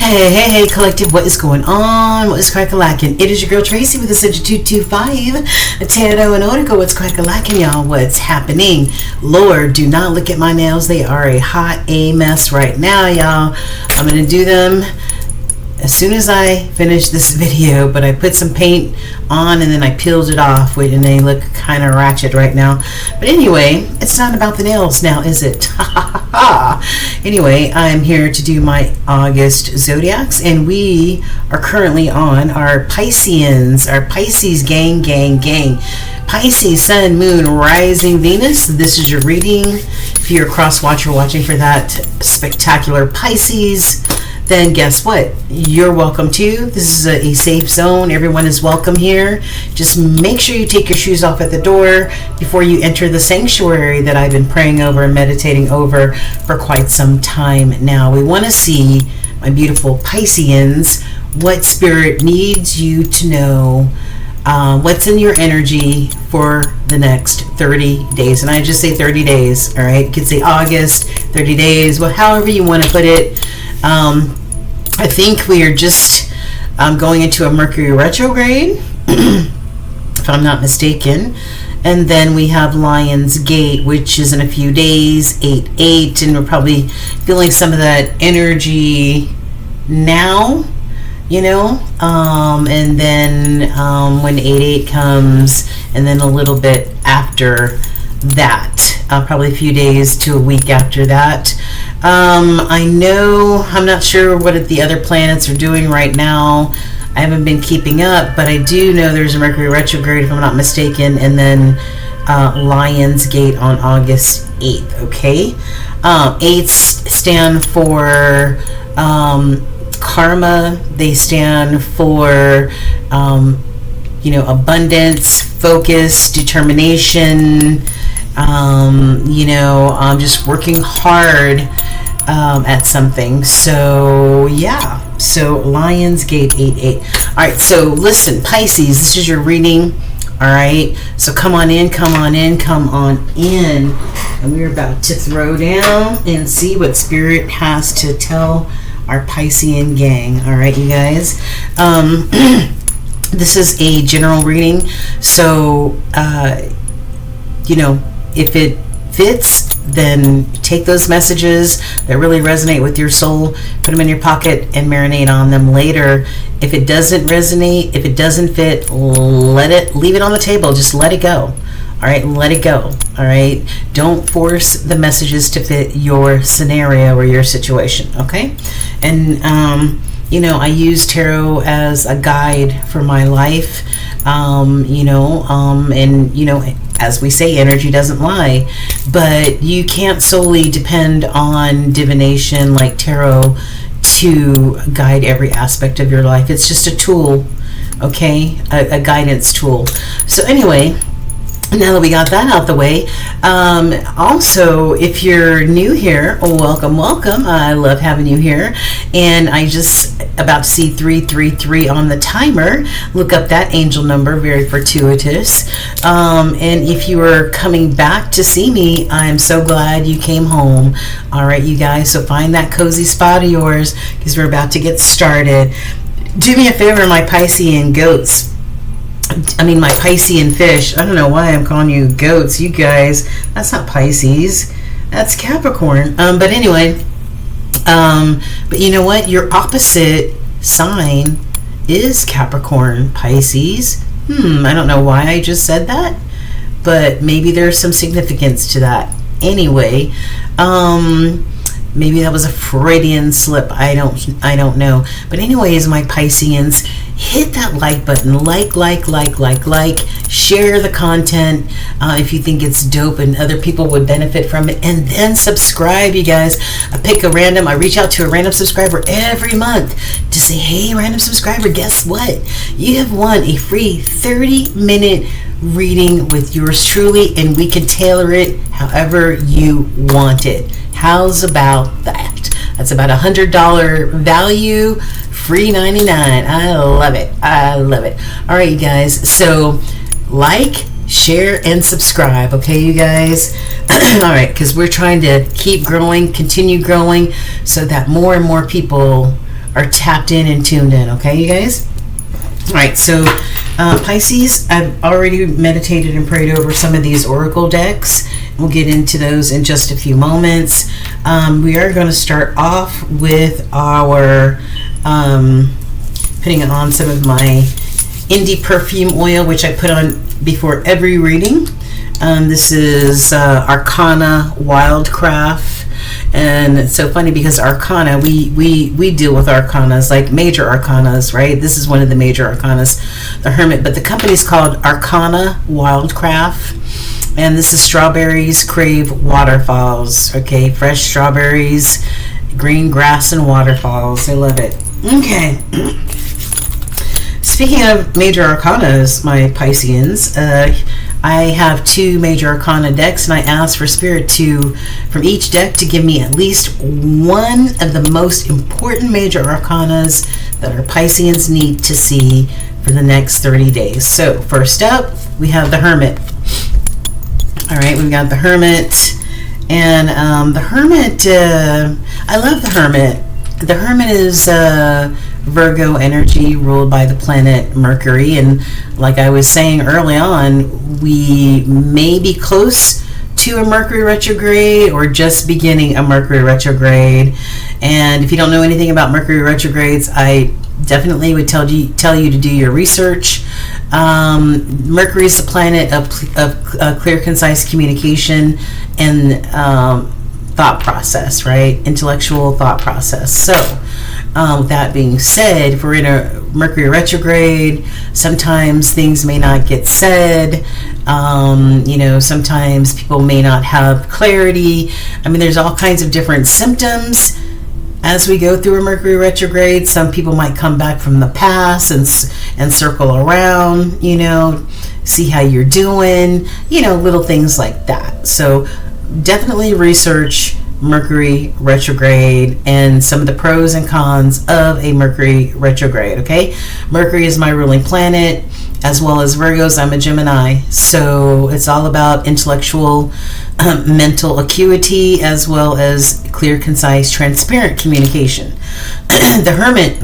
Hey, collective, what is going on? What is crack-a-lackin'? It is your girl Tracy with Ascension 225, Tarot and Oracle. What's crack-a-lackin', y'all? What's happening? Lord, do not look at my nails. They are a hot mess right now, y'all. I'm going to do them as soon as I finish this video, but I put some paint on and then I peeled it off. Wait, and they look kind of ratchet right now. But anyway, it's not about the nails now, is it? Anyway, I'm here to do my August zodiacs, and we are currently on our Pisceans, our Pisces gang. Pisces, Sun, Moon, Rising, Venus. This is your reading. If you're a cross-watcher watching for that spectacular Pisces, then guess what? You're welcome too. This is a safe zone. Everyone is welcome here. Just make sure you take your shoes off at the door before you enter the sanctuary that I've been praying over and meditating over for quite some time now. We want to see, my beautiful Pisceans, what Spirit needs you to know, what's in your energy for the next 30 days. And I just say 30 days, all right? You could say August, 30 days, well, however you want to put it. I think we are just going into a Mercury retrograde, if I'm not mistaken. And then we have Lion's Gate, which is in a few days, 8/8, and we're probably feeling some of that energy now, you know, and then when 8/8 comes, and then a little bit after that, probably a few days to a week after that. I know, I'm not sure what the other planets are doing right now. I haven't been keeping up, but I do know there's a Mercury retrograde, if I'm not mistaken, and then Lion's Gate on August 8th, okay? 8s stand for karma. They stand for, abundance, focus, determination, just working hard at something. So yeah, so Lion's Gate 8/8. All right, so listen, Pisces, this is your reading. All right, so come on in, and we're about to throw down and see what Spirit has to tell our Piscean gang. All right, you guys. This is a general reading, so if it fits, then take those messages that really resonate with your soul, put them in your pocket and marinate on them later. If it doesn't resonate, if it doesn't fit, leave it on the table. Just let it go. All right, let it go. All right, don't force the messages to fit your scenario or your situation. Okay, and I use tarot as a guide for my life. As we say, energy doesn't lie, but you can't solely depend on divination like tarot to guide every aspect of your life. It's just a tool, okay? A guidance tool. So anyway, now that we got that out the way, also, if you're new here, welcome. I love having you here. And I just about to see 333 on the timer. Look up that angel number, very fortuitous. And if you are coming back to see me, I'm so glad you came home. All right, you guys, so find that cozy spot of yours because we're about to get started. Do me a favor, my Piscean goats. My Piscean fish. I don't know why I'm calling you goats. You guys, that's not Pisces. That's Capricorn. But anyway, but you know what? Your opposite sign is Capricorn, Pisces. I don't know why I just said that, but maybe there's some significance to that. Anyway, maybe that was a Freudian slip. I don't know. But anyways, my Pisceans, hit that like button. Like. Share the content if you think it's dope and other people would benefit from it. And then subscribe, you guys. I reach out to a random subscriber every month to say, hey, random subscriber, guess what? You have won a free 30-minute reading with yours truly, and we can tailor it however you want it. How's about that? That's about $100 value, free 99. I love it. All right, you guys. So like, share, and subscribe. Okay, you guys. All right, because we're trying to keep growing, continue growing, so that more and more people are tapped in and tuned in. Okay, you guys? All right, so Pisces, I've already meditated and prayed over some of these oracle decks. We'll get into those in just a few moments. We are going to start off with our putting on some of my indie perfume oil, which I put on before every reading. This is Arcana Wildcraft. And it's so funny because Arcana, we deal with Arcanas, like major Arcanas, right? This is one of the major Arcanas, the Hermit. But the company's called Arcana Wildcraft. And this is Strawberries Crave Waterfalls. Okay, fresh strawberries, green grass, and waterfalls. I love it. Okay. Speaking of major Arcanas, my Pisceans, I have 2 major Arcana decks, and I asked for Spirit from each deck to give me at least one of the most important major Arcanas that our Pisceans need to see for the next 30 days. So, first up, we have the Hermit. All right, we've got the Hermit, and the Hermit, I love the Hermit. The Hermit is Virgo energy ruled by the planet Mercury, and like I was saying early on, we may be close to a Mercury retrograde or just beginning a Mercury retrograde. And if you don't know anything about Mercury retrogrades, I definitely would tell you to do your research. Mercury is the planet of clear, concise communication and thought process, right? Intellectual thought process. So with that being said, if we're in a Mercury retrograde, sometimes things may not get said. Sometimes people may not have clarity. I mean, there's all kinds of different symptoms as we go through a Mercury retrograde. Some people might come back from the past and circle around, see how you're doing, little things like that. So definitely research Mercury retrograde and some of the pros and cons of a Mercury retrograde. Okay, Mercury is my ruling planet, as well as Virgos. I'm a Gemini, so it's all about intellectual, mental acuity, as well as clear, concise, transparent communication. The Hermit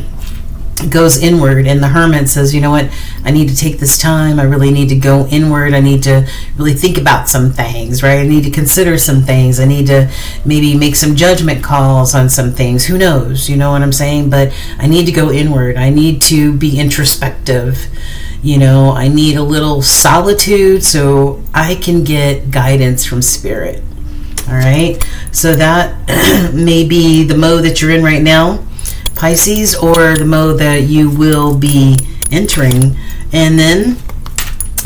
goes inward, and the Hermit says, you know what, I need to take this time. I really need to go inward. I need to really think about some things, right? I need to consider some things. I need to maybe make some judgment calls on some things. Who knows? You know what I'm saying? But I need to go inward. I need to be introspective. I need a little solitude so I can get guidance from Spirit. All right, so that may be the mode that you're in right now, Pisces, or the mode that you will be entering. And then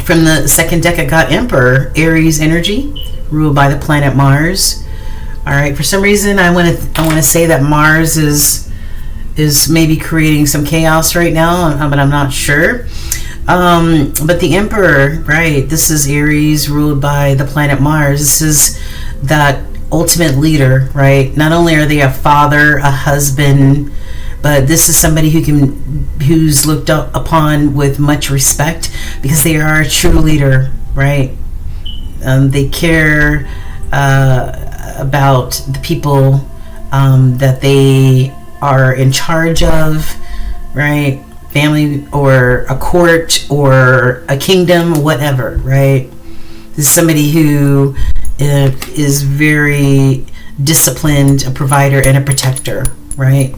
from the second deck, I got Emperor, Aries energy, ruled by the planet Mars. All right, for some reason, I want to say that Mars is maybe creating some chaos right now, but I'm not sure. But the Emperor, right, this is Aries ruled by the planet Mars. This is that ultimate leader, right? Not only are they a father, a husband, but this is somebody who's looked up upon with much respect because they are a true leader, right? They care about the people that they are in charge of, right? Family or a court or a kingdom, whatever, right? This is somebody who is very disciplined, a provider and a protector, right?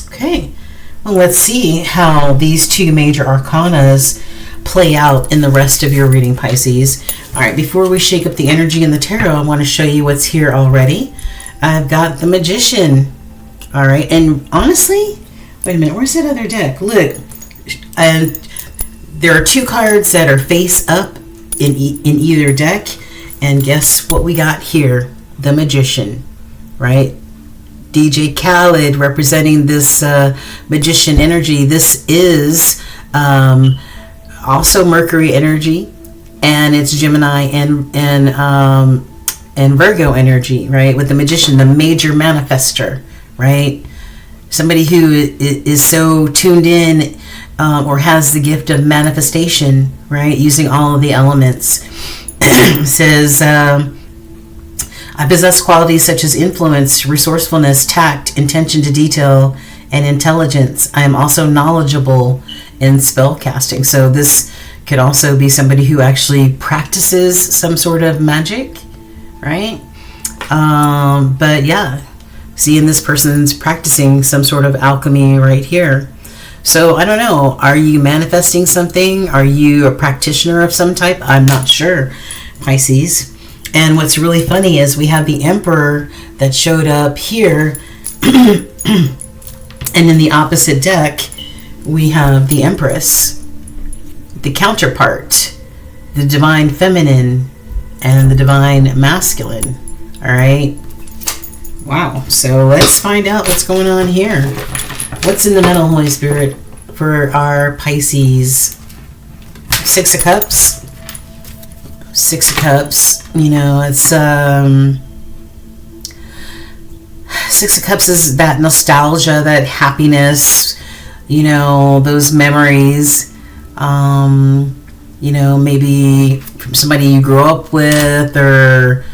Okay, well, let's see how these 2 major arcanas play out in the rest of your reading, Pisces. All right, before we shake up the energy in the tarot, I want to show you what's here already. I've got the Magician. All right, and honestly, wait a minute, where's that other deck? Look, and there are 2 cards that are face up in either deck, and guess what we got here? The Magician, right? DJ Khaled representing this Magician energy. This is also Mercury energy, and it's Gemini and Virgo energy, right? With the Magician, the major manifester, right? Somebody who is so tuned in or has the gift of manifestation, right? Using all of the elements. Says, I possess qualities such as influence, resourcefulness, tact, attention to detail, and intelligence. I am also knowledgeable in spell casting. So this could also be somebody who actually practices some sort of magic, right? But yeah, seeing this person's practicing some sort of alchemy right here. So I don't know, are you manifesting something? Are you a practitioner of some type? I'm not sure, Pisces. And what's really funny is we have the Emperor that showed up here, and in the opposite deck, we have the Empress, the counterpart, the Divine Feminine, and the Divine Masculine. All right. Wow. So let's find out what's going on here. What's in the middle, Holy Spirit, for our Pisces? Six of Cups. Six of Cups. You know, it's Six of Cups is that nostalgia, that happiness, you know, those memories, you know, maybe from somebody you grew up with, or,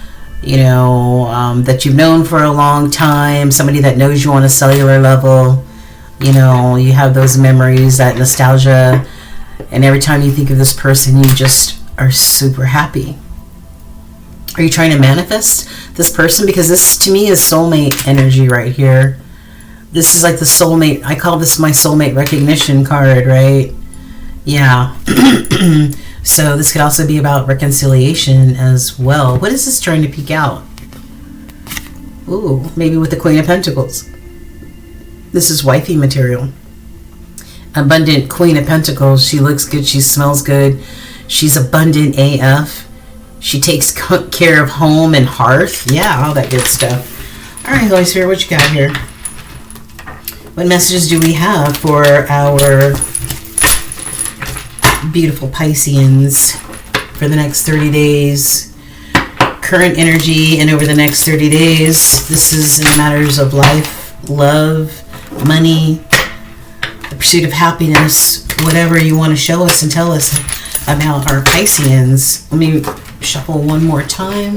you know, that you've known for a long time, somebody that knows you on a cellular level. You know, you have those memories, that nostalgia, and every time you think of this person, you just are super happy. Are you trying to manifest this person? Because this, to me, is soulmate energy right here. This is like the soulmate. I call this my soulmate recognition card, right? Yeah. So this could also be about reconciliation as well. What is this trying to peek out? Ooh, maybe with the Queen of Pentacles. This is wifey material. Abundant Queen of Pentacles. She looks good. She smells good. She's abundant AF. She takes care of home and hearth. Yeah, all that good stuff. All right, Holy Spirit, what you got here? What messages do we have for our beautiful Pisceans for the next 30 days? Current energy, and over the next 30 days, this is in matters of life, love, money, the pursuit of happiness, whatever you want to show us and tell us about our Pisceans. Let me shuffle one more time.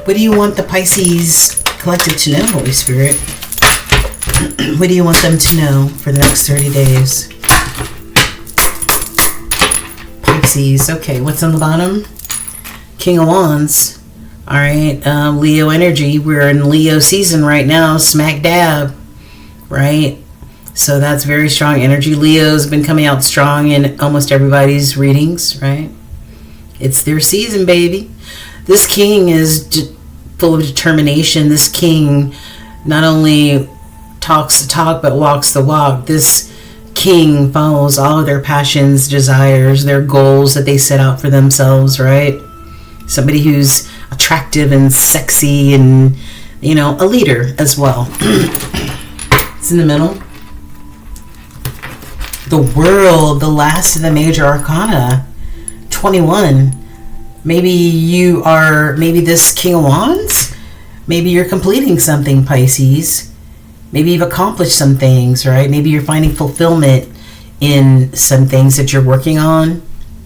What do you want the Pisces collective to know, Holy Spirit? What do you want them to know for the next 30 days? Pisces. Okay, what's on the bottom? King of Wands. All right, Leo energy. We're in Leo season right now, smack dab, right? So that's very strong energy. Leo's been coming out strong in almost everybody's readings, right? It's their season, baby. This king is full of determination. This king not only talks the talk, but walks the walk. This king follows all of their passions, desires, their goals that they set out for themselves, right? Somebody who's attractive and sexy and, you know, a leader as well. It's in the middle. The World, the last of the major arcana, 21. Maybe you are, maybe this King of Wands, maybe you're completing something, Pisces. Maybe you've accomplished some things, right? Maybe you're finding fulfillment in some things that you're working on,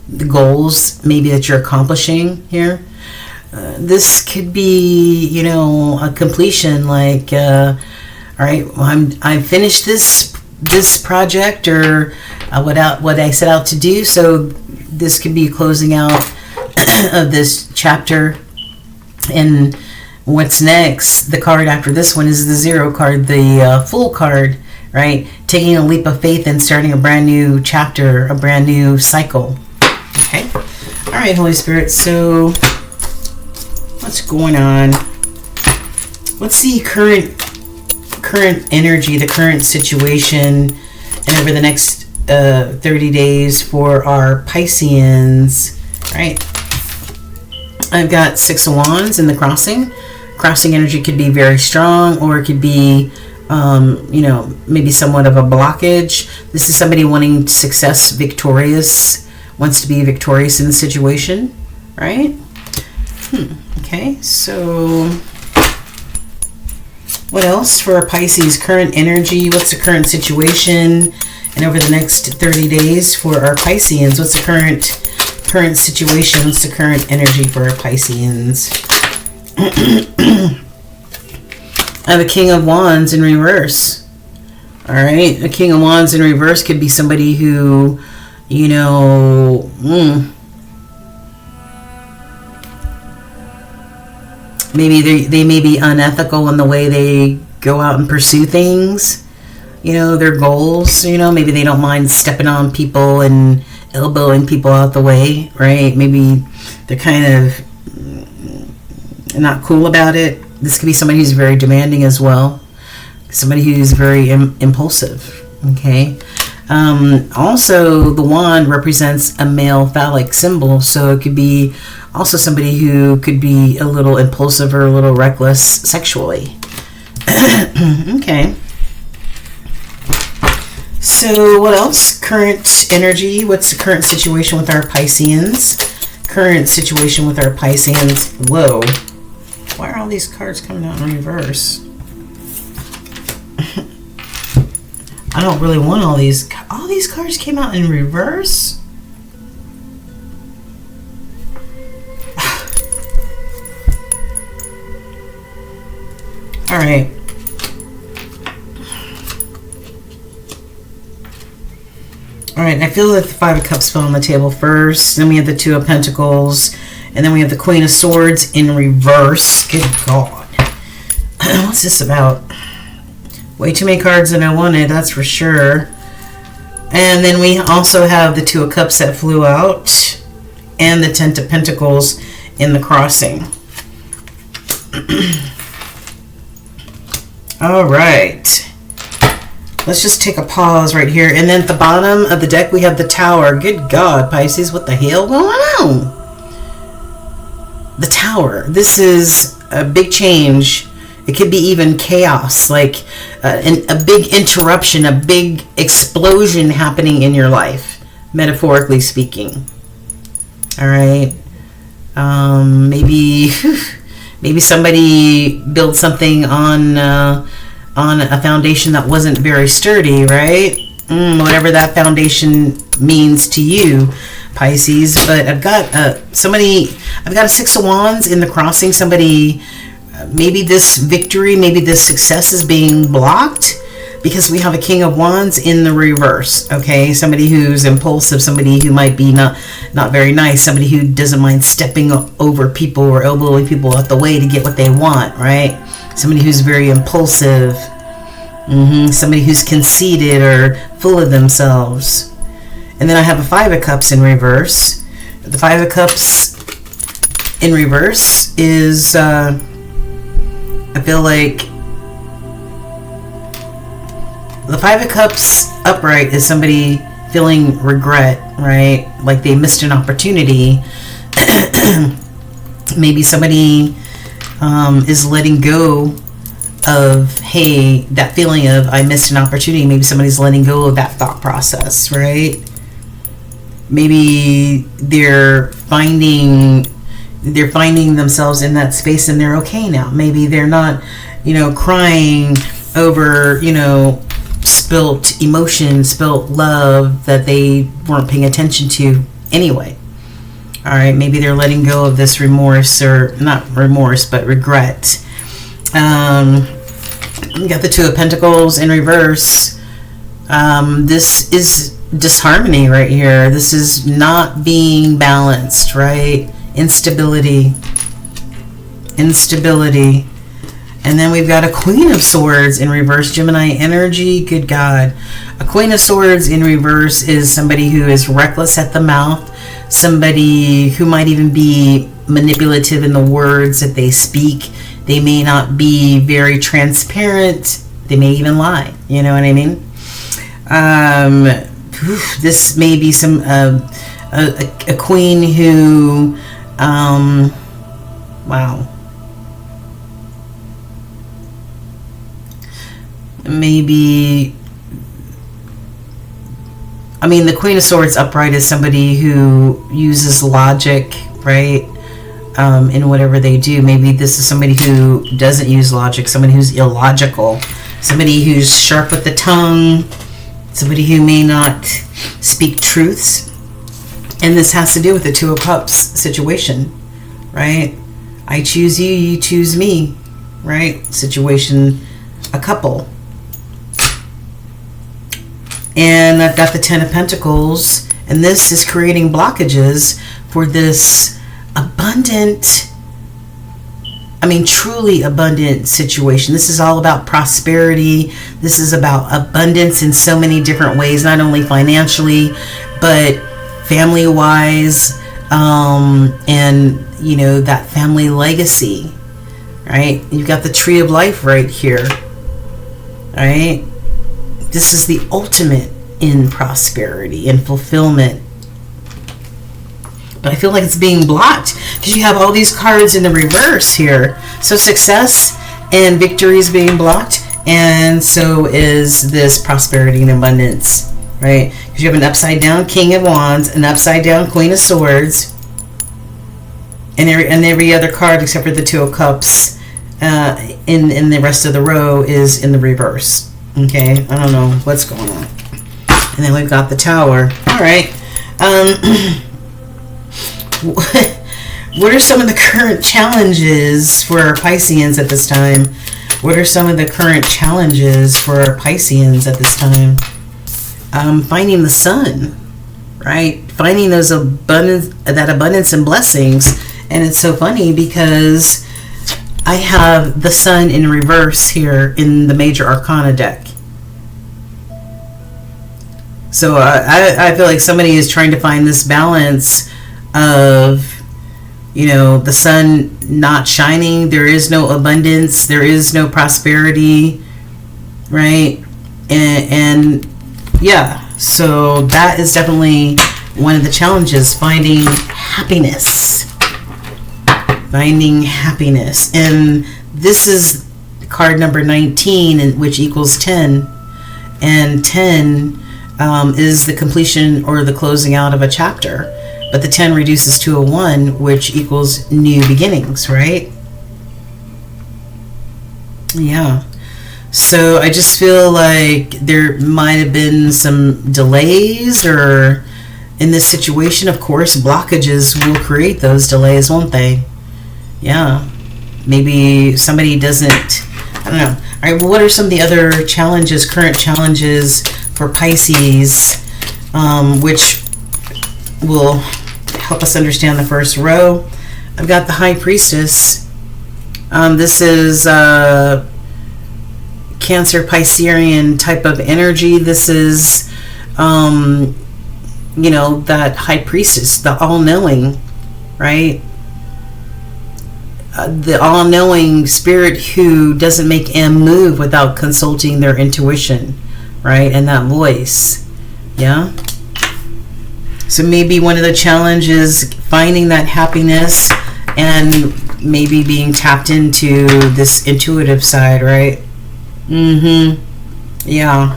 the goals maybe that you're accomplishing here. This could be, you know, a completion, like, all right, well, I finished this project, or what I set out to do. So this could be closing out of this chapter. And what's next? The card after this one is the Zero card, the Fool card, right? Taking a leap of faith and starting a brand new chapter, a brand new cycle. Okay. All right, Holy Spirit. So what's going on? What's the current energy, the current situation, and over the next 30 days for our Pisceans, right? I've got Six of Wands in the crossing. Crossing energy could be very strong, or it could be, you know, maybe somewhat of a blockage. This is somebody wanting success, victorious, wants to be victorious in the situation, right? Okay, so what else for our Pisces? Current energy, what's the current situation? And over the next 30 days for our Pisceans, what's the current situation? What's the current energy for our Pisceans? I have a King of Wands in reverse. All right, a King of Wands in reverse could be somebody who, you know, maybe they may be unethical in the way they go out and pursue things, you know, their goals. You know, maybe they don't mind stepping on people and elbowing people out the way, right? Maybe they're kind of not cool about it. This could be somebody who's very demanding as well, somebody who's very impulsive. Okay. Also, the wand represents a male phallic symbol, so it could be also somebody who could be a little impulsive or a little reckless sexually. Okay. So what else? Current energy. What's the current situation with our Pisceans? Current situation with our Pisceans. Whoa. Why are all these cards coming out in reverse? I don't really want all these. All these cards came out in reverse? All right. All right, I feel that the Five of Cups fell on the table first. Then we have the Two of Pentacles. And then we have the Queen of Swords in reverse. Good God. What's this about? Way too many cards than I wanted, that's for sure. And then we also have the Two of Cups that flew out. And the Ten of Pentacles in the crossing. All right. Let's just take a pause right here. And then at the bottom of the deck, we have the Tower. Good God, Pisces, what the hell going on? The Tower. This is a big change. It could be even chaos, like a big interruption, a big explosion happening in your life, metaphorically speaking. All right. Maybe somebody built something on a foundation that wasn't very sturdy, right? Whatever that foundation means to you, Pisces. But I've got a Six of Wands in the crossing. Somebody, maybe this victory, maybe this success is being blocked because we have a King of Wands in the reverse. Okay, somebody who's impulsive, somebody who might be not very nice, somebody who doesn't mind stepping over people or elbowing people out the way to get what they want, right? Somebody who's very impulsive. Somebody who's conceited or full of themselves. And then I have a Five of Cups in reverse. The Five of Cups in reverse is, I feel like the Five of Cups upright is somebody feeling regret, right? Like they missed an opportunity. Maybe somebody is letting go of, hey, that feeling of I missed an opportunity. Maybe somebody's letting go of that thought process, right? Maybe they're finding themselves in that space and they're okay now. Maybe they're not, crying over, spilt emotion, spilt love that they weren't paying attention to anyway. All right, maybe they're letting go of this remorse, or not remorse, but regret. We got the Two of Pentacles in reverse. This is disharmony right here. This is not being balanced, right? Instability. And then we've got a Queen of Swords in reverse. Gemini energy. Good God. A Queen of Swords in reverse is somebody who is reckless at the mouth. Somebody who might even be manipulative in the words that they speak. They may not be very transparent. They may even lie. You know what I mean? This may be some a queen who, wow. Maybe, the Queen of Swords upright is somebody who uses logic, right? In whatever they do. Maybe this is somebody who doesn't use logic, somebody who's illogical, somebody who's sharp with the tongue, somebody who may not speak truths. And this has to do with the Two of Cups situation, right? I choose you, you choose me, right? Situation, a couple. And I've got the Ten of Pentacles, and this is creating blockages for this abundant, truly abundant situation. This is all about prosperity. This is about abundance in so many different ways, not only financially, but family-wise, and, that family legacy, right? You've got the Tree of Life right here, right? This is the ultimate in prosperity and fulfillment. But I feel like it's being blocked because you have all these cards in the reverse here. So success and victory is being blocked, and so is this prosperity and abundance, right? Because you have an upside down King of Wands, an upside down Queen of Swords, and every other card except for the Two of Cups in the rest of the row is in the reverse. Okay, I don't know what's going on. And then we've got the Tower. All right. What are some of the current challenges for our Pisceans at this time? What are some of the current challenges for our Pisceans at this time? Finding the sun, right? Finding those abundance and blessings. And it's so funny because I have the sun in reverse here in the Major Arcana deck. So I feel like somebody is trying to find this balance of, the sun not shining. There is no abundance. There is no prosperity, right? And yeah, so that is definitely one of the challenges, finding happiness. Finding happiness. And this is card number 19, which equals 10. And 10 is the completion or the closing out of a chapter. But the 10 reduces to a 1, which equals new beginnings, right? Yeah. So I just feel like there might have been some delays or in this situation. Of course, blockages will create those delays, won't they? Yeah. Maybe somebody doesn't, I don't know. All right, well, what are some of the other challenges, current challenges for Pisces, which will help us understand the first row? I've got the High Priestess. This is Cancer Piscean type of energy. This is, that High Priestess, the all-knowing, right? The all-knowing spirit who doesn't make a move without consulting their intuition, right? And that voice, yeah? So maybe one of the challenges is finding that happiness and maybe being tapped into this intuitive side, right? Yeah.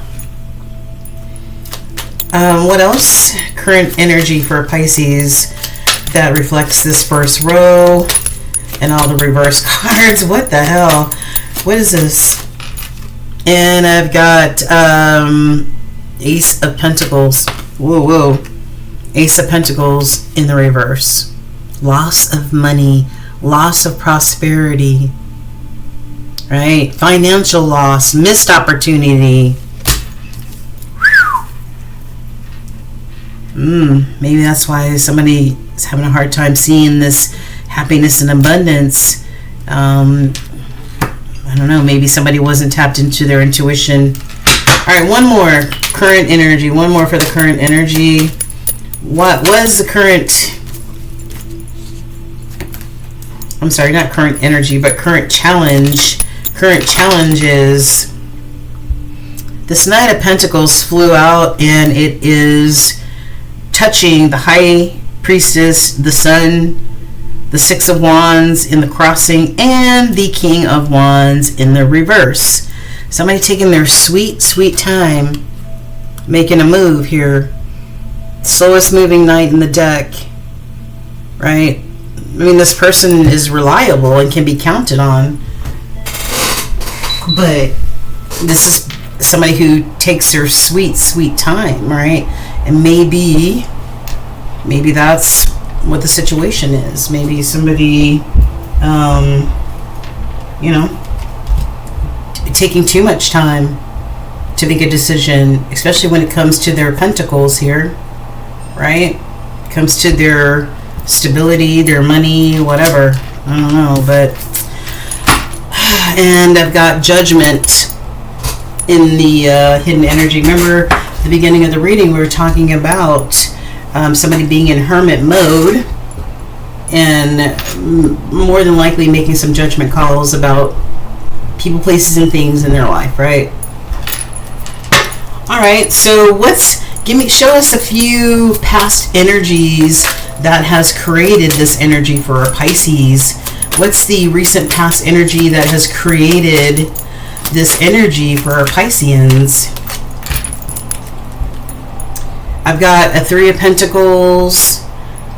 What else? Current energy for Pisces that reflects this first row and all the reverse cards. What the hell? What is this? And I've got Ace of Pentacles. Whoa. Ace of Pentacles in the reverse. Loss of money, loss of prosperity, right? Financial loss, missed opportunity. Maybe that's why somebody is having a hard time seeing this happiness and abundance. I don't know, maybe somebody wasn't tapped into their intuition. All right, one more current energy, one more for the current energy. What was the current, I'm sorry, not current energy, but current challenge. Current challenges. This Knight of Pentacles flew out, and it is touching the High Priestess, the Sun, the Six of Wands in the crossing, and the King of Wands in the reverse. Somebody taking their sweet, sweet time making a move here. Slowest moving knight in the deck, right? I mean, this person is reliable and can be counted on, but this is somebody who takes their sweet, sweet time, right? And maybe that's what the situation is. Maybe somebody You know, taking too much time to make a decision, especially when it comes to their pentacles here, right? It comes to their stability, their money, whatever. I don't know, but... And I've got Judgment in the hidden energy. Remember, at the beginning of the reading, we were talking about somebody being in hermit mode and more than likely making some judgment calls about people, places, and things in their life, right? All right, so show us a few past energies that has created this energy for our Pisces. What's the recent past energy that has created this energy for our Pisceans? I've got a 3 of Pentacles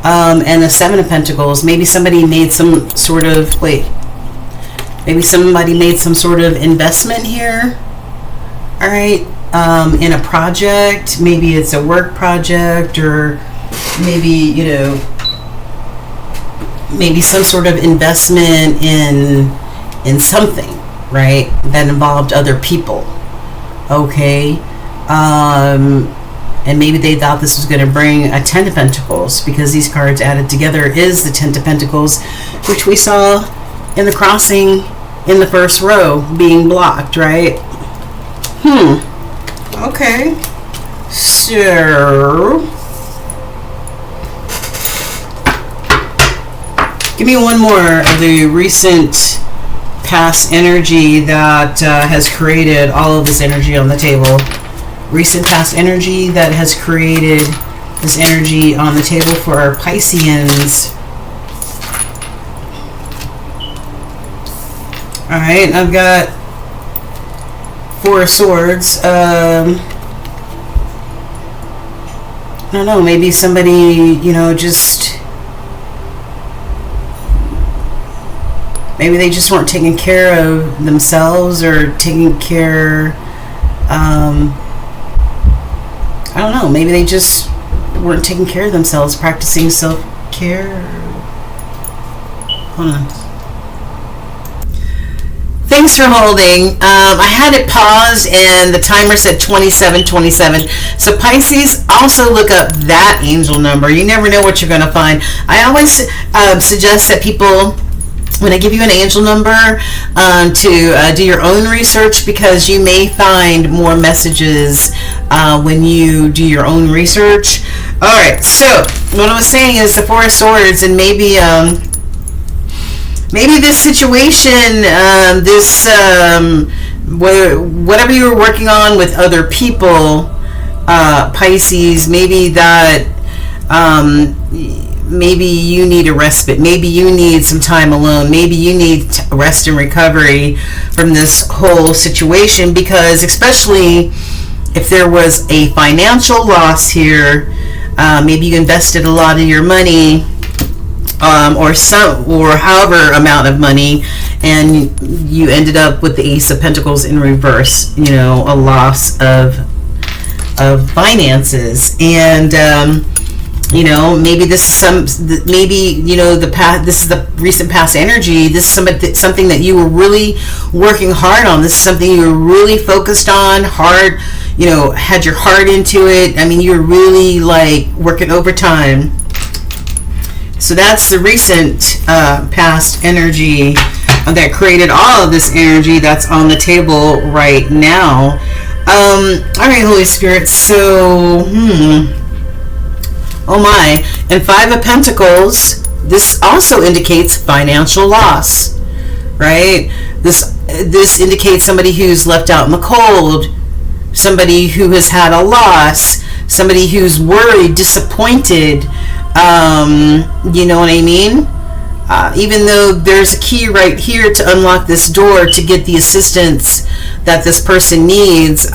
and a 7 of Pentacles. Maybe somebody made some sort of, maybe somebody made some sort of investment here. All right, in a project. Maybe it's a work project, or maybe, you know, maybe some sort of investment in something, right, that involved other people. Okay, and maybe they thought this was going to bring a 10 of Pentacles, because these cards added together is the 10 of Pentacles, which we saw in the crossing in the first row being blocked, right? Okay, so give me one more of the recent past energy that has created all of this energy on the table. Recent past energy that has created this energy on the table for our Pisceans. All right, I've got 4 of Swords. I don't know, maybe somebody, you know, maybe they just weren't taking care of themselves, or taking care, I don't know, maybe they just weren't taking care of themselves, practicing self-care. Hold on. Thanks for holding. I had it paused and the timer said 2727. So Pisces, also look up that angel number. You never know what you're going to find. I always suggest that people, when I give you an angel number, to do your own research, because you may find more messages when you do your own research. All right, so what I was saying is the 4 of Swords, and maybe this situation, whatever you were working on with other people, Pisces, maybe that, maybe you need a respite. Maybe you need some time alone. Maybe you need rest and recovery from this whole situation, because especially if there was a financial loss here, maybe you invested a lot of your money, or however amount of money, and you ended up with the Ace of Pentacles in reverse, you know, a loss of finances. And you know, maybe this is you know, this is the recent past energy. This is something that you were really working hard on. This is something you were really focused on, hard, you know, had your heart into it. I mean, you were really like working overtime. So that's the recent past energy that created all of this energy that's on the table right now. All right, Holy Spirit. So, oh my. And 5 of Pentacles, this also indicates financial loss, right? This indicates somebody who's left out in the cold, somebody who has had a loss, somebody who's worried, disappointed. You know what I mean? Even though there's a key right here to unlock this door to get the assistance that this person needs,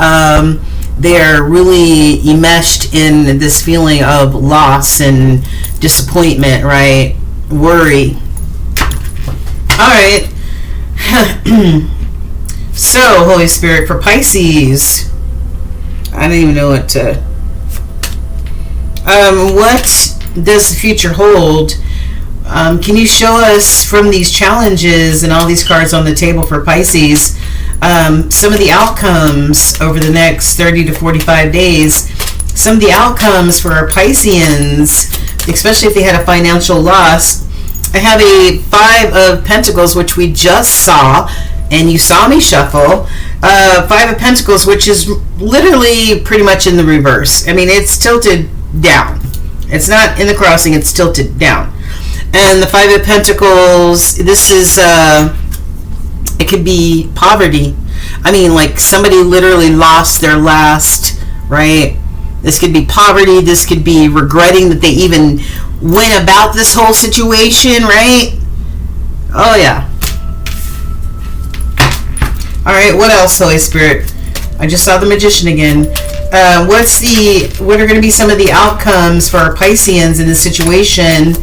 they're really enmeshed in this feeling of loss and disappointment, right? Worry. All right. So, Holy Spirit, for Pisces, I don't even know what to... what does the future hold Can you show us from these challenges and all these cards on the table for Pisces, some of the outcomes over the next 30 to 45 days, some of the outcomes for our Pisceans, especially if they had a financial loss. I have a 5 of Pentacles, which we just saw, and you saw me shuffle. 5 of Pentacles, which is literally pretty much in the reverse. I mean, it's tilted down. It's not in the crossing, it's tilted down. And the 5 of Pentacles, this is, it could be poverty. I mean, like somebody literally lost their last, right? This could be poverty. This could be regretting that they even went about this whole situation, right? Oh, yeah. All right, what else, Holy Spirit? I just saw the Magician again. What are going to be some of the outcomes for our Pisceans in this situation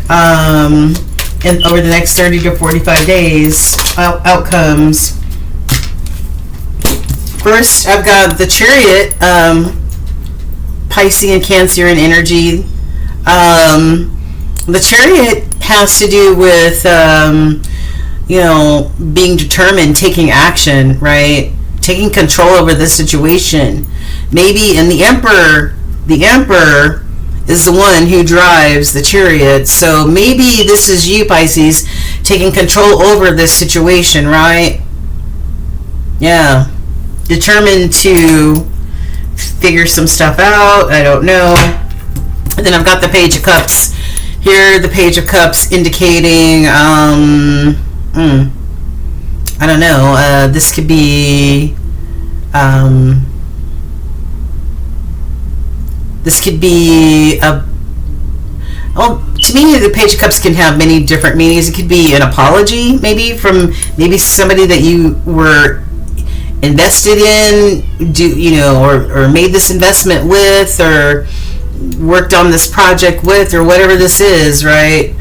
and over the next 30 to 45 days? Outcomes. First, I've got the Chariot, Piscean, Cancerian energy. The Chariot has to do with, being determined, taking action, right? Taking control over this situation. Maybe, and the Emperor is the one who drives the Chariot. So maybe this is you, Pisces, taking control over this situation, right? Yeah. Determined to figure some stuff out. I don't know. And then I've got the Page of Cups here. The Page of Cups indicating, I don't know. This could be, to me, the Page of Cups can have many different meanings. It could be an apology, maybe from somebody that you were invested in, or made this investment with, or worked on this project with, or whatever this is, right?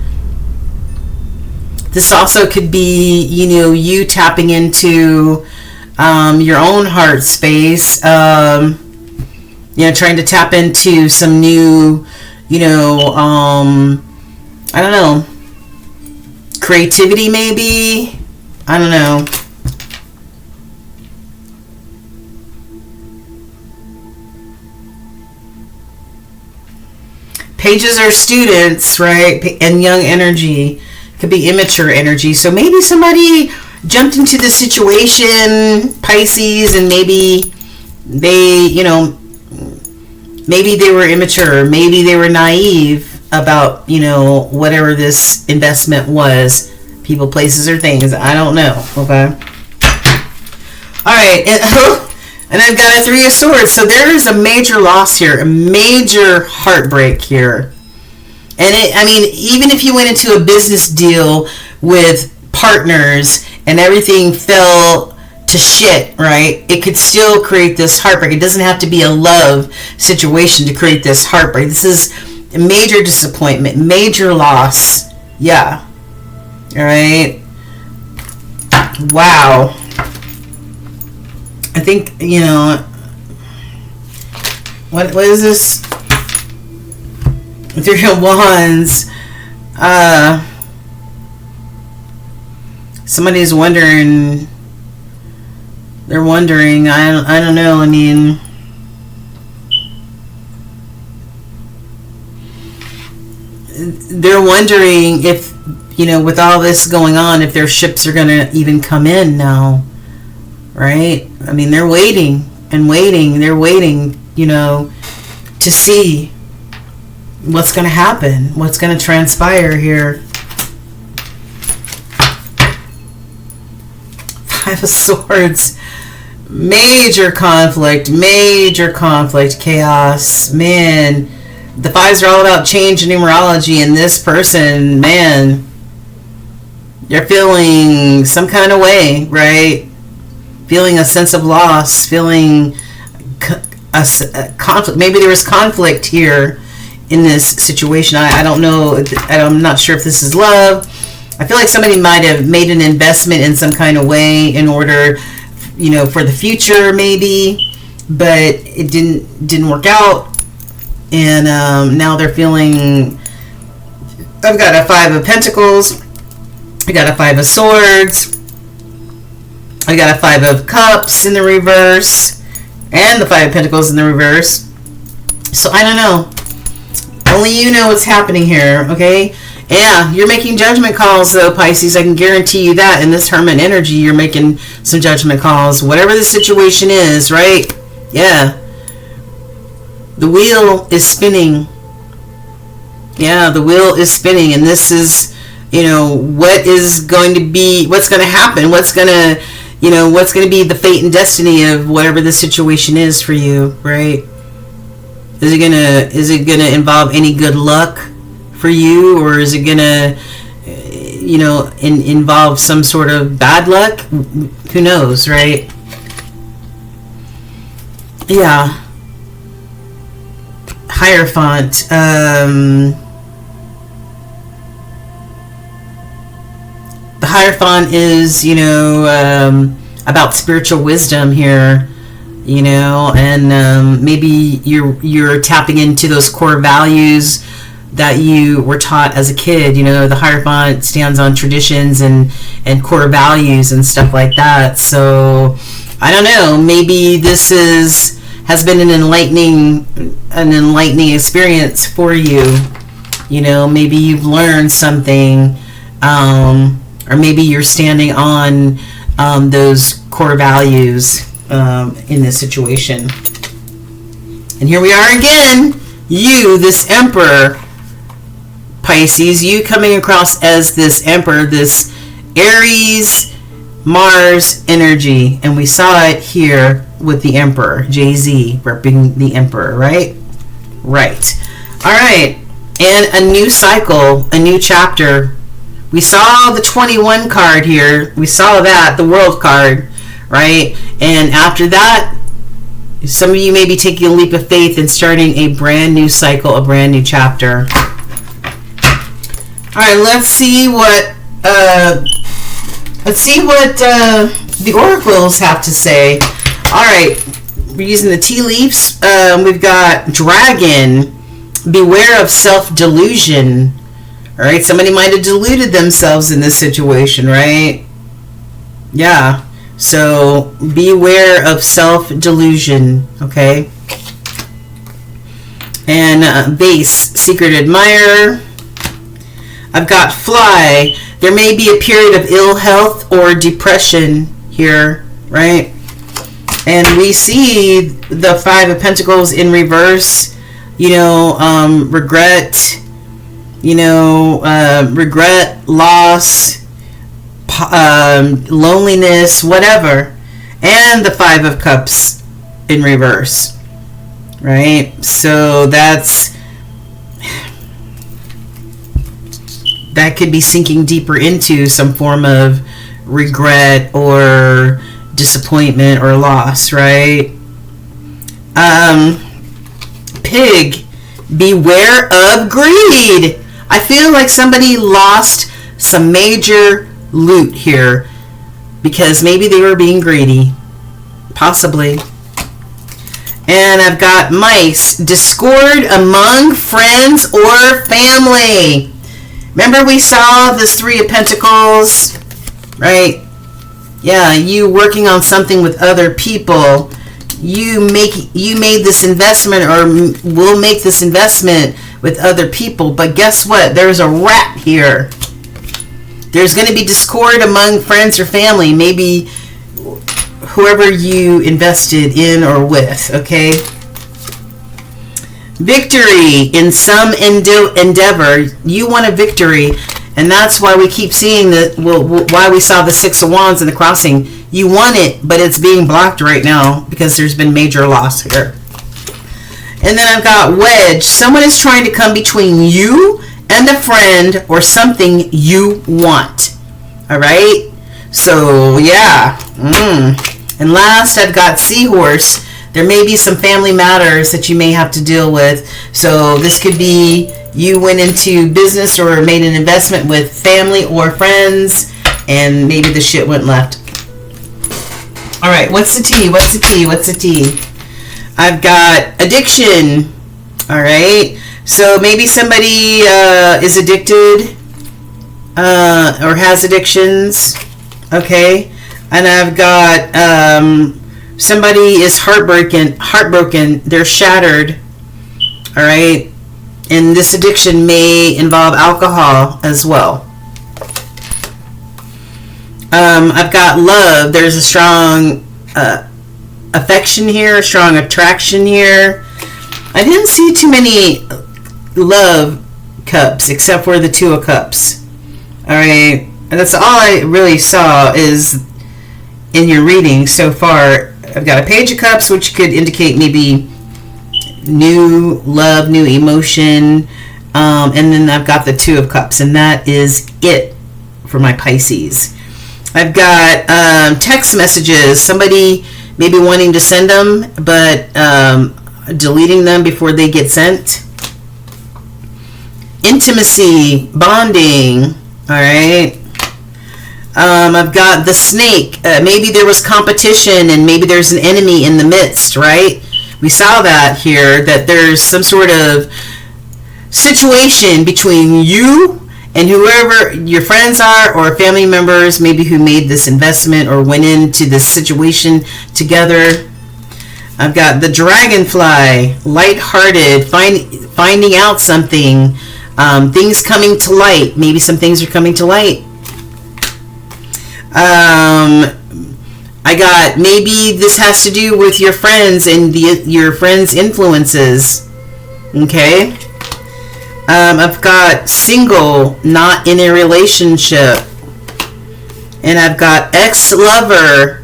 This also could be, you tapping into your own heart space, trying to tap into some new, I don't know, creativity maybe, I don't know. Pages are students, right? And young energy. Could be immature energy. So maybe somebody jumped into this situation, Pisces, and maybe they, maybe they were immature. Maybe they were naive about, whatever this investment was. People, places, or things. I don't know. Okay. All right. And I've got a 3 of Swords. So there is a major loss here, a major heartbreak here. And even if you went into a business deal with partners and everything fell to shit, right? It could still create this heartbreak. It doesn't have to be a love situation to create this heartbreak. This is a major disappointment, major loss. Yeah. All right. Wow. I think, what is this? 3 of Wands. Somebody's wondering. They're wondering. I don't know. I mean, they're wondering if, with all this going on, if their ships are going to even come in now. Right? I mean, they're waiting and waiting. They're waiting, to see what's going to happen, what's going to transpire here. 5 of Swords. Major conflict, chaos. Man, the 5s are all about change and numerology, and this person, man, they're feeling some kind of way, right? Feeling a sense of loss, feeling a conflict. Maybe there was conflict here in this situation. I don't know. I'm not sure if this is love. I feel like somebody might have made an investment in some kind of way in order, for the future maybe, but it didn't work out, and now they're feeling I've got a 5 of Pentacles. I got a 5 of Swords. I got a 5 of Cups in the reverse. And the 5 of Pentacles in the reverse. So I don't know. Only you know what's happening here, okay? Yeah, you're making judgment calls though, Pisces. I can guarantee you that. In this Hermit energy, you're making some judgment calls. Whatever the situation is, right? Yeah. The wheel is spinning. Yeah, the wheel is spinning. And this is, you know, what is going to be, what's going to happen? What's going to, you know, what's going to be the fate and destiny of whatever the situation is for you, right? Is it gonna involve any good luck for you, or is it gonna, you know, involve some sort of bad luck? Who knows, right? Yeah. Hierophant. The Hierophant is, you know, about spiritual wisdom here. You know, and maybe you're tapping into those core values that you were taught as a kid. You know, the Hierophant stands on traditions and core values and stuff like that. So I don't know, maybe this has been an enlightening experience for you. You know, maybe you've learned something, or maybe you're standing on those core values in this situation. And here we are again. You, this Emperor, Pisces, you coming across as this Emperor, this Aries, Mars energy. And we saw it here with the Emperor, JZ, representing the Emperor, right? Right. All right. And a new cycle, a new chapter. We saw the 21 card here. We saw that, the World card. Right? And after that, some of you may be taking a leap of faith and starting a brand new cycle, a brand new chapter. All right, let's see what the oracles have to say. All right, we're using the tea leaves. We've got Dragon. Beware of self-delusion. All right, somebody might have deluded themselves in this situation, right? Yeah. So beware of self-delusion, okay? And Base, Secret Admirer. I've got Fly. There may be a period of ill health or depression here, right? And we see the 5 of Pentacles in reverse. You know, regret. You know, regret, loss. Loneliness, whatever, and the 5 of Cups in reverse, right? So that could be sinking deeper into some form of regret or disappointment or loss, right? Pig, beware of greed. I feel like somebody lost some major loot here because maybe they were being greedy, possibly. And I've got Mice, discord among friends or family. Remember we saw this 3 of Pentacles, right? Yeah, you working on something with other people. You made this investment, or will make this investment with other people, but guess what? There's a rat here. There's going to be discord among friends or family, maybe whoever you invested in or with, okay? Victory in some endeavor. You want a victory, and that's why we keep seeing that. Well, why we saw the 6 of Wands in the crossing. You want it, but it's being blocked right now because there's been major loss here. And then I've got Wedge. Someone is trying to come between you and a friend or something you want. All right? So, yeah. And last, I've got Seahorse. There may be some family matters that you may have to deal with. So, this could be you went into business or made an investment with family or friends, and maybe the shit went left. All right, what's the tea? What's the tea? What's the tea? I've got addiction. All right. So maybe somebody is addicted or has addictions. Okay. And I've got somebody is heartbroken. They're shattered. All right. And this addiction may involve alcohol as well. I've got love. There's a strong affection here, a strong attraction here. I didn't see too many love cups except for the Two of Cups. All right. And that's all I really saw is in your reading so far. I've got a Page of Cups, which could indicate maybe new love, new emotion. And then I've got the Two of Cups, and that is it for my Pisces. I've got text messages. Somebody maybe wanting to send them, but deleting them before they get sent. Intimacy, bonding. All right. I've got the Snake. Maybe there was competition and maybe there's an enemy in the midst, right? We saw that here, that there's some sort of situation between you and whoever your friends are or family members, maybe who made this investment or went into this situation together. I've got the Dragonfly, lighthearted, finding out something, things coming to light. Maybe some things are coming to light. I got maybe this has to do with your friends and your friends' influences. Okay. I've got single, not in a relationship. And I've got ex-lover,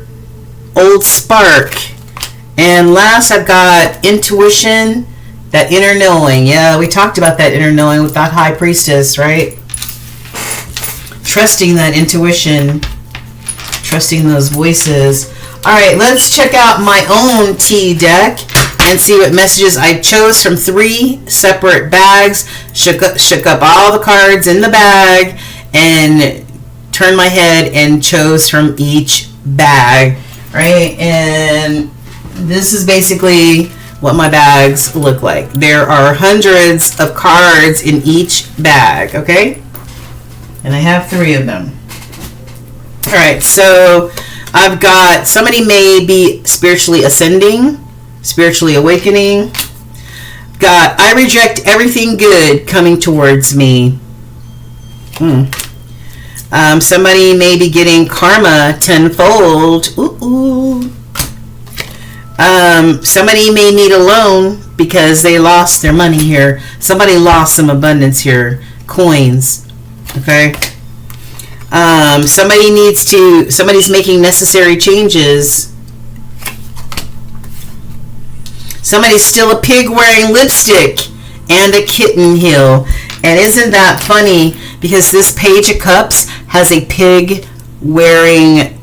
old spark. And last I've got intuition, that inner knowing. Yeah, we talked about that inner knowing with that High Priestess, right? Trusting that intuition. Trusting those voices. All right, let's check out my own T deck and see what messages I chose from 3 separate bags. Shook up all the cards in the bag and turned my head and chose from each bag. Right, and this is basically what my bags look like. There are hundreds of cards in each bag. Okay, and I have 3 of them. All right, so I've got somebody may be spiritually ascending, spiritually awakening. Got I reject everything good coming towards me. Somebody may be getting karma tenfold. Ooh. Somebody may need a loan because they lost their money here. Somebody lost some abundance here, coins. Okay. Somebody's making necessary changes. Somebody's still a pig wearing lipstick and a kitten heel. And isn't that funny? Because this Page of Cups has a pig wearing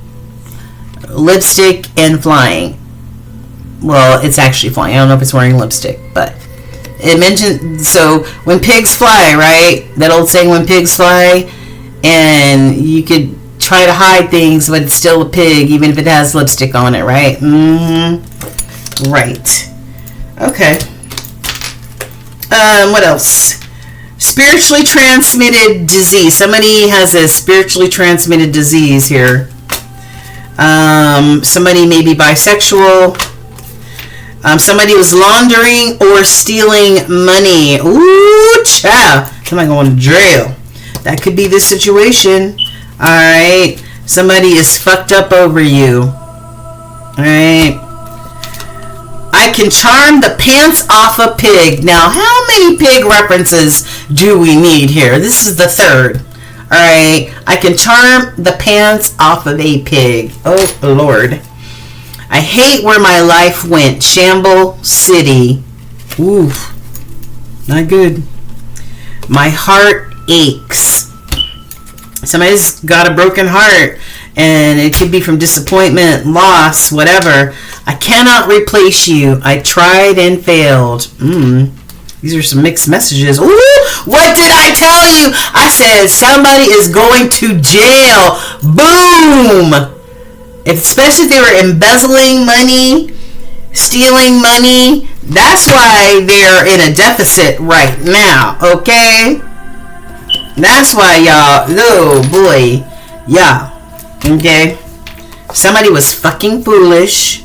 lipstick and flying. Well, it's actually flying. I don't know if it's wearing lipstick, but it mentioned, so when pigs fly, right? That old saying, when pigs fly, and you could try to hide things, but it's still a pig, even if it has lipstick on it, right? Right. Okay. What else? Spiritually transmitted disease. Somebody has a spiritually transmitted disease here. Somebody may be bisexual. Somebody was laundering or stealing money. Ooh, child. Somebody going to jail. That could be the situation. All right. Somebody is fucked up over you. All right. I can charm the pants off a pig. Now, how many pig references do we need here? This is the 3rd. All right. I can charm the pants off of a pig. Oh, Lord. I hate where my life went. Shamble City. Ooh. Not good. My heart aches. Somebody's got a broken heart, and it could be from disappointment, loss, whatever. I cannot replace you. I tried and failed. These are some mixed messages. Ooh, what did I tell you? I said somebody is going to jail. Boom. Especially if they were embezzling money, stealing money, That's why they're in a deficit right now, okay? That's why y'all, oh boy, yeah, okay? Somebody was fucking foolish.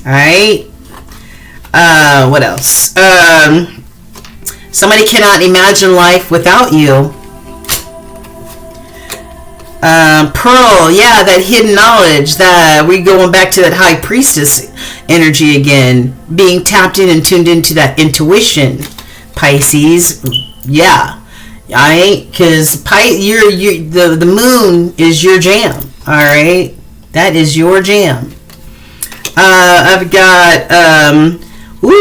Alright? What else? Somebody cannot imagine life without you. Pearl, yeah, that hidden knowledge, that we going back to that High Priestess energy again, being tapped in and tuned into that intuition, Pisces, yeah, alright, because the moon is your jam, alright, that is your jam. I've got,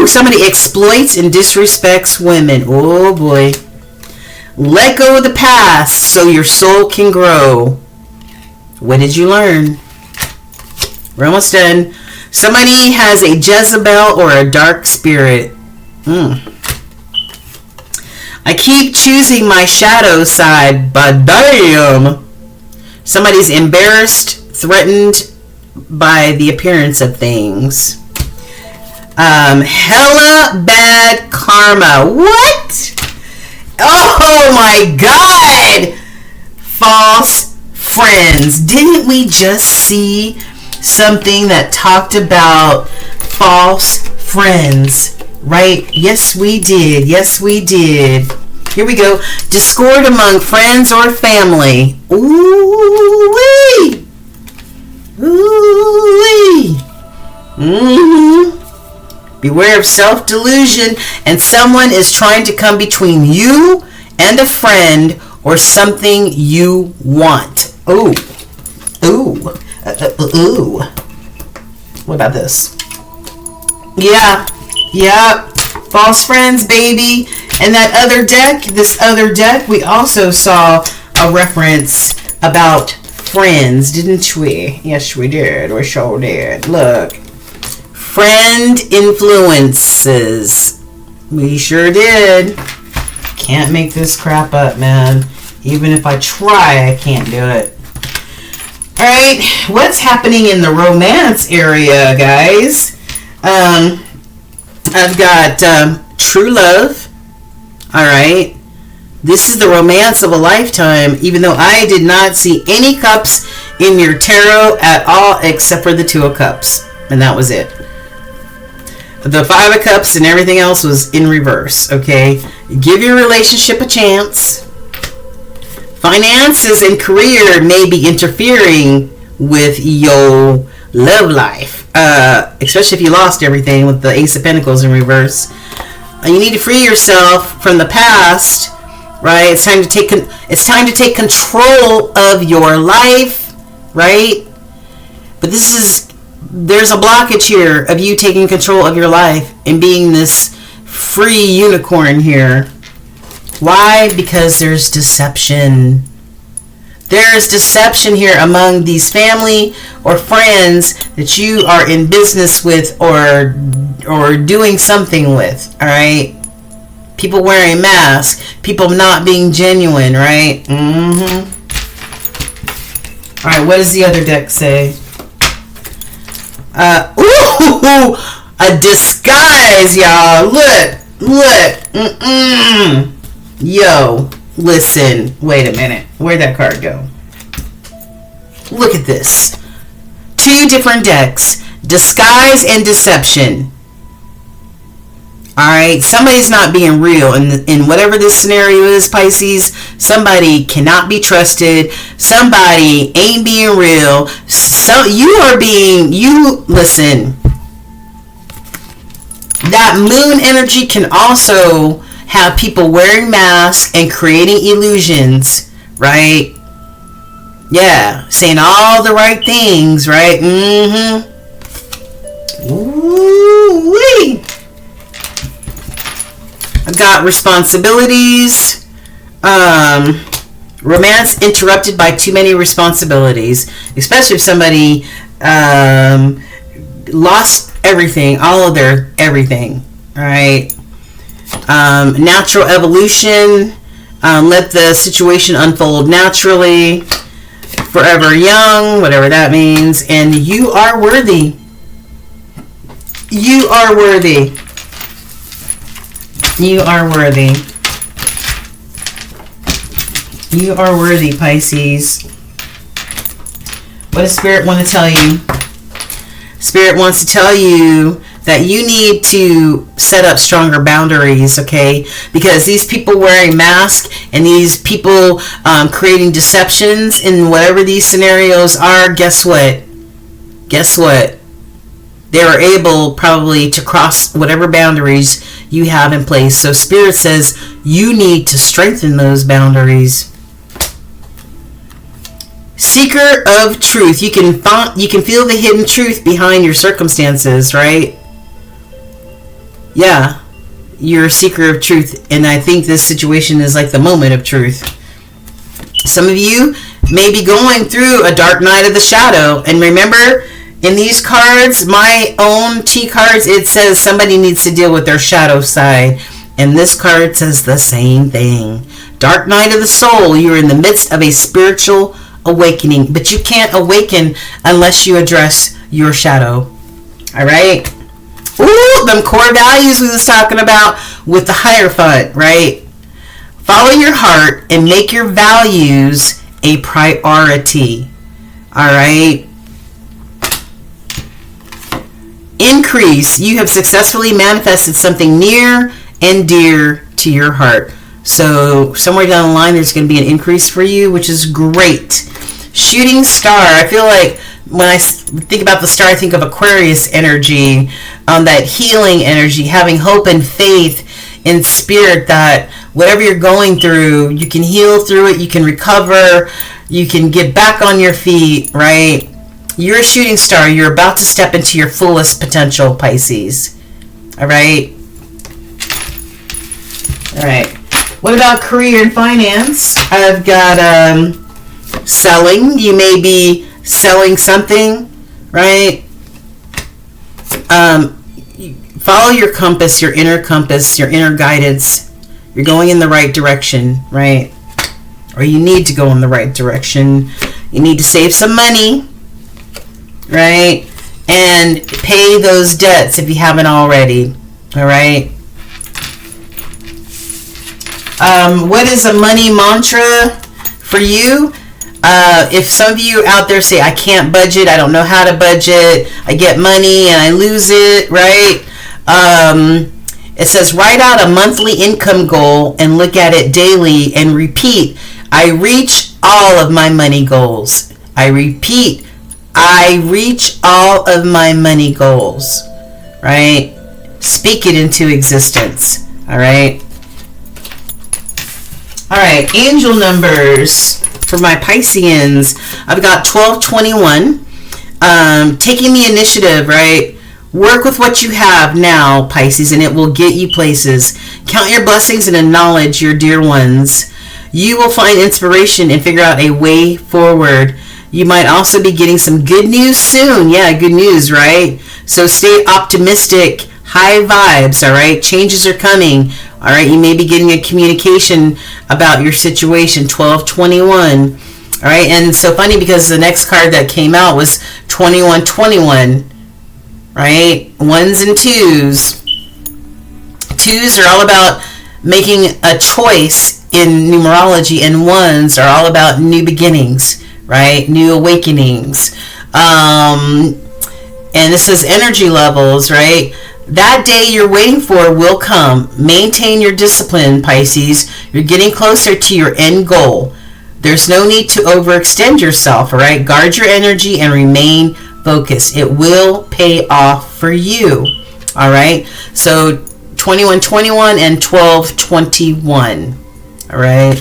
somebody exploits and disrespects women, oh boy. Let go of the past so your soul can grow. What did you learn? We're almost done. Somebody has a Jezebel or a dark spirit. I keep choosing my shadow side, but damn. Somebody's embarrassed, threatened by the appearance of things. Hella bad karma. What? Oh my God! False friends. Didn't we just see something that talked about false friends? Right? Yes, we did. Yes, we did. Here we go. Discord among friends or family. Ooh-wee. Ooh-wee. Mm-hmm. Beware of self-delusion, and someone is trying to come between you and a friend or something you want. Ooh. Ooh. Ooh. What about this? Yeah. Yeah. False friends, baby. And that other deck, this other deck, we also saw a reference about friends, didn't we? Yes, we did. We sure did. Look. Friend influences. We sure did. Can't make this crap up, man. Even if I try, I can't do it. Alright, what's happening in the romance area, guys? I've got true love. Alright. This is the romance of a lifetime, even though I did not see any cups in your tarot at all except for the Two of Cups. And that was it. The Five of Cups and everything else was in reverse, okay? Give your relationship a chance. Finances and career may be interfering with your love life. Especially if you lost everything with the Ace of Pentacles in reverse. You need to free yourself from the past, right? It's time to take control of your life, right? But there's a blockage here of you taking control of your life and being this free unicorn here. Why? Because there's deception. There's deception here among these family or friends that you are in business with or doing something with, all right? People wearing masks, people not being genuine, right? Mm-hmm. All right, what does the other deck say? Ooh, a disguise, y'all. Look. Yo, listen. Wait a minute. Where'd that card go? Look at this. Two different decks. Disguise and deception. Alright, somebody's not being real in whatever this scenario is, Pisces. Somebody cannot be trusted. Somebody ain't being real. So listen. That moon energy can also have people wearing masks and creating illusions, right? Yeah, saying all the right things, right? Mm-hmm. Ooh-wee. I've got responsibilities. Romance interrupted by too many responsibilities. Especially if somebody lost everything, all of their everything. Alright. Natural evolution. Let the situation unfold naturally. Forever young, whatever that means. And you are worthy. You are worthy. You are worthy. You are worthy, Pisces. What does Spirit want to tell you? Spirit wants to tell you that you need to set up stronger boundaries, okay? Because these people wearing masks and these people creating deceptions in whatever these scenarios are, guess what? Guess what? They are able probably to cross whatever boundaries you have in place. So Spirit says you need to strengthen those boundaries. Seeker of truth. You can feel the hidden truth behind your circumstances, right? Yeah, you're a seeker of truth, and I think this situation is like the moment of truth. Some of you may be going through a dark night of the shadow, and remember, in these cards, my own T cards, it says somebody needs to deal with their shadow side, and this card says the same thing. Dark night of the soul. You're in the midst of a spiritual awakening, but you can't awaken unless you address your shadow. All right. Ooh, them core values we was talking about with the Hierophant, right? Follow your heart and make your values a priority. All right. Increase. You have successfully manifested something near and dear to your heart. So somewhere down the line, there's going to be an increase for you, which is great. Shooting star. I feel like when I think about the star, I think of Aquarius energy, that healing energy, having hope and faith in Spirit that whatever you're going through, you can heal through it, you can recover, you can get back on your feet, right? You're a shooting star. You're about to step into your fullest potential, Pisces. All right? All right. What about career and finance? I've got selling. You may be selling something, right? Follow your compass, your inner guidance. You're going in the right direction, right? Or you need to go in the right direction. You need to save some money, right? And pay those debts if you haven't already, all right? What is a money mantra for you? If some of you out there say, I can't budget, I don't know how to budget, I get money and I lose it, right? It says, write out a monthly income goal and look at it daily and repeat, I reach all of my money goals. I repeat, I reach all of my money goals, right? Speak it into existence, all right? All right, angel numbers for my Pisceans. I've got 1221. Taking the initiative, right? Work with what you have now, Pisces, and it will get you places. Count your blessings and acknowledge your dear ones. You will find inspiration and figure out a way forward. You might also be getting some good news soon. Yeah, good news, right? So stay optimistic, high vibes, all right? Changes are coming, all right? You may be getting a communication about your situation, 1221. All right, and it's so funny because the next card that came out was 2121, right? Ones and twos. Twos are all about making a choice in numerology, and ones are all about new beginnings, right? New awakenings. And this says energy levels, right? That day you're waiting for will come. Maintain your discipline, Pisces. You're getting closer to your end goal. There's no need to overextend yourself, all right? Guard your energy and remain focused. It will pay off for you, all right? So 2121 and 1221, all right?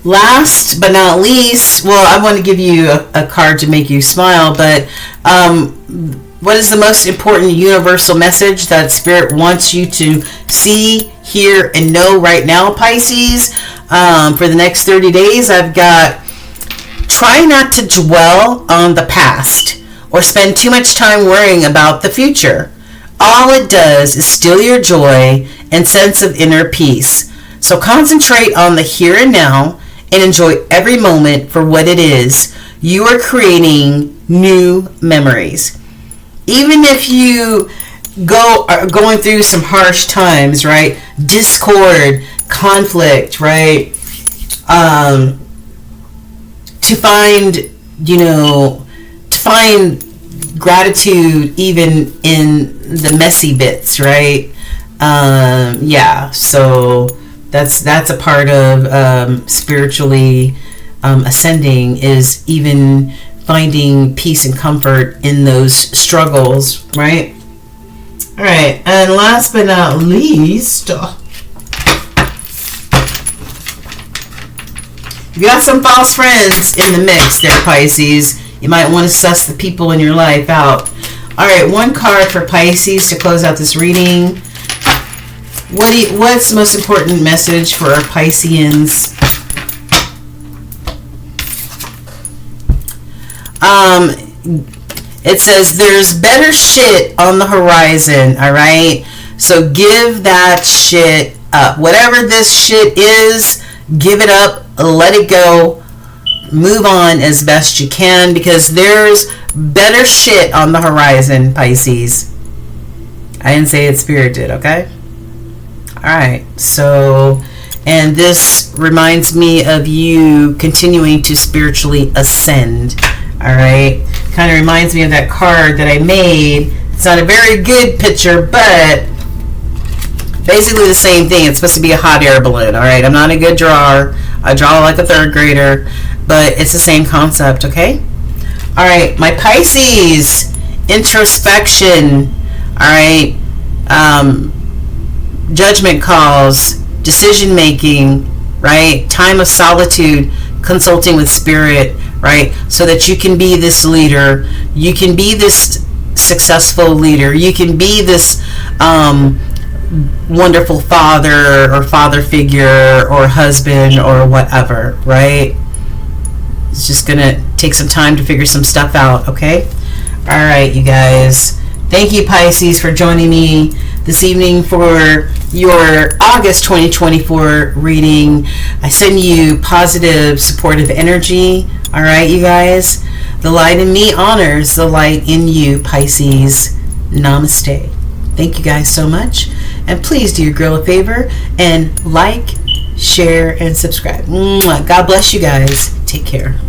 Last but not least, well, I want to give you a card to make you smile, but what is the most important universal message that Spirit wants you to see, hear, and know right now, Pisces? For the next 30 days, I've got try not to dwell on the past or spend too much time worrying about the future. All it does is steal your joy and sense of inner peace. So concentrate on the here and now and enjoy every moment for what it is. You are creating new memories. even if you are going through some harsh times, right? Discord, conflict, right? To find, to find gratitude even in the messy bits, right? Yeah, so that's a part of spiritually ascending, is even finding peace and comfort in those struggles, right? All right, and last but not least, you got some false friends in the mix there, Pisces. You might want to suss the people in your life out. All right, one card for Pisces to close out this reading. What's the most important message for our Pisceans? It says there's better shit on the horizon, all right? So give that shit up. Whatever this shit is, give it up, let it go, move on as best you can, because there's better shit on the horizon, Pisces. I didn't say it, Spirit did, okay? Alright, so, and this reminds me of you continuing to spiritually ascend, alright? Kind of reminds me of that card that I made. It's not a very good picture, but basically the same thing. It's supposed to be a hot air balloon, alright? I'm not a good drawer. I draw like a third grader, but it's the same concept, okay? Alright, my Pisces, introspection, alright? Judgment calls, decision making, right? Time of solitude, consulting with spirit, right? So that you can be this leader, you can be this successful leader, you can be this wonderful father or father figure or husband or whatever, right? It's just gonna take some time to figure some stuff out, okay? All right, you guys. Thank you, Pisces, for joining me this evening for your August 2024 reading. I send you positive, supportive energy. All right, you guys. The light in me honors the light in you, Pisces. Namaste. Thank you guys so much. And please do your girl a favor and like, share, and subscribe. God bless you guys. Take care.